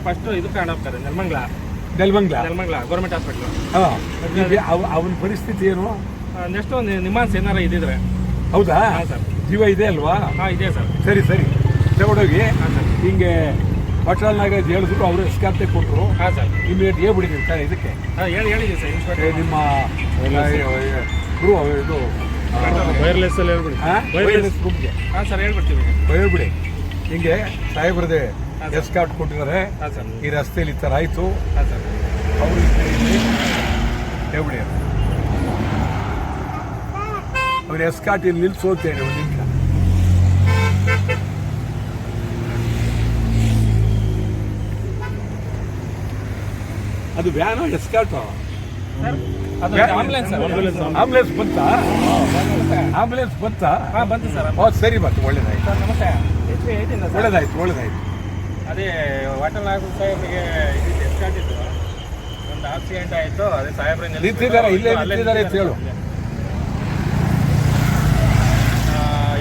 First ಇದು ಕಾಣ ಹೋಗ್ತಾರೆ ನೆಲಮಂಗ್ಲ ಗೌರ್ಮೆಂಟ್ ಹಾಸ್ಪಿಟ್ಲು. ಅವನ ಪರಿಸ್ಥಿತಿ ಏನು? ನೆಕ್ಸ್ಟ್ ಒಂದು ನಿಮಾನ್ಸ್ ಏನಾರ ಇದ್ದಿದ್ರೆ. ಹೌದಾ? ಹಾಂ ಸರ್. ಜೀವ ಇದೆ ಅಲ್ವಾ? ಹಾಂ ಇದೆ ಸರ್. ಸರಿ ತಗೊಂಡೋಗಿ ಹಾಂ ಸರ್. ಹಿಂಗೆ ಪಟ್ನಾಗ ಹೇಳಿದ್ರು ಅವರು ಎಸ್ಕಾರ್ತೆ ಕೊಟ್ಟರು. ಹಾಂ ಸರ್. ಇಮಿಡಿಯೇಟ್ ಹೇಳ್ಬಿಟ್ಟಿದ್ದೀನಿ ಸರ್ ಇದಕ್ಕೆ. ಹಾಂ ಹೇಳಿದ್ದೀವಿ ಸರ್ ಇನ್ಸ್ಪೆಕ್ಟರ್. ನಿಮ್ಮ ಇದು ವೈರ್ಲೆಸ್ ಅಲ್ಲಿ ಹೇಳ್ಬಿಡಿ. ವೈರ್ಲೆಸ್ ರೂಮ್ಗೆ. ಹಾಂ ಸರ್ ಹೇಳ್ಬಿಡ್ತೀವಿ. ಹೇಳ್ಬಿಡಿ ಹಿಂಗೆ ಸಾಹೇಬ್ರದೇ ಎಸ್ಕಾರ್ಟ್ ಕೊಟ್ಟಿದ್ದಾರೆ. ಹಾಂ ಸರ್. ಈ ರಸ್ತೆಯಲ್ಲಿ ಈ ಥರ ಆಯಿತು. ಹಾಂ ಸರ್. ಅವರು ಹೇಳ್ಬಿಡಿ ಅವ್ರು ಎಸ್ಕಾರ್ಟ್ ಇಲ್ಲಿ ನಿಲ್ಸೋತೇನೆ ಒಂದು ನಿಮಿಷ. ಅದು ವ್ಯಾನು ಎಸ್ಕಾರ್ಟು? ಆಂಬುಲೆನ್ಸ್ ಬಂತಾ? ಆಂಬುಲೆನ್ಸ್ ಬಂತಾ? ಹಾಂ ಬಂತು ಸರ್. ಸರಿ ಬಂತು, ಒಳ್ಳೇದಾಯ್ತು. ಸರ್ ನಮಸ್ತೆ. ಒಳ್ಳೇದಾಯ್ತು. ಅದೇ ವಾಟರ್ ನಾಗೂರ್ ಸಾಹೇಬ್ರಿಗೆ ಇದು ಎಸ್ಕಾರ್ಟ್ ಇತ್ತು, ಒಂದು ಆಕ್ಸಿಡೆಂಟ್ ಆಯಿತು. ಅದೇ ಸಾಹೇಬ್ರೆ ನಿಂತಿದ್ದಾರೆ, ಇಲ್ಲೇ ನಿಂತಿದ್ದಾರೆ ಅಂತ ಹೇಳು.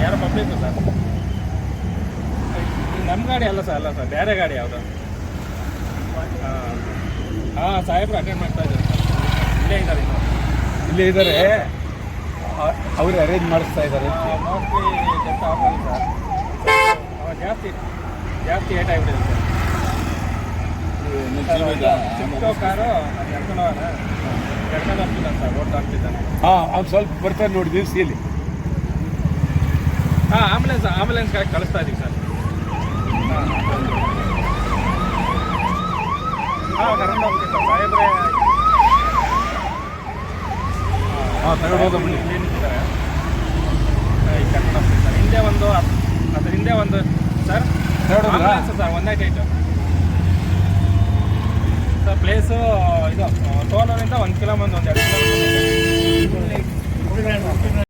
ಯಾರೋ ಪಬ್ಲಿಕ್ ಸರ್. ನಮ್ಮ ಗಾಡಿ ಅಲ್ಲ ಸರ್ ಬೇರೆ ಗಾಡಿ ಯಾವುದು? ಹಾಂ ಸಾಹೇಬ್ರು ಅಟೆಂಡ್ ಮಾಡ್ತಾ ಇದ್ದಾರೆ. ಇಲ್ಲೇ ಇದ್ದಾರೆ. ಅವರು ಅರೇಂಜ್ ಮಾಡಿಸ್ತಾ ಇದ್ದಾರೆ. Mostly just off sir. ಜಾಸ್ತಿ ಏಟ್ ಆಗಿಬಿಟ್ಟಿದೆ ಸರ್. ಚಿಕ್ಕ ಕಾರು ಅದು ಎಡ್ಕೊಂಡು ಹೋಗ್ತಿದ್ದಾನೆ ಸರ್, ರೋಡ್ ಆಗ್ತಿದ್ದಾನೆ. ಅವ್ನು ಸ್ವಲ್ಪ ಬರ್ತಾರೆ ನೋಡಿ ದಿವಸಿಯಲ್ಲಿ. ಆಂಬುಲೆನ್ಸ್ ಕಳಿಸ್ತಾ ಇದೀವಿ ಸರ್. ಕರ್ಕೊಂಡು ಹೋಗ್ತೀವಿ ಸರ್ ಸಾಹೇಬ್ರೆ. ತಗೊಂಡೋದ ಬಿಡಿ. ಕರ್ಕೊಂಡು ಹೋಗ್ತೀವಿ ಸರ್. ಅದ್ರ ಹಿಂದೆ ಒಂದು sir ambulance sir 198 sir. Place ಇದು ಟೋಲೂರಿಂದ 1 ಕಿಲೋಮೀಟರ್, 1-2 ಕಿಲೋಮೀಟರ್.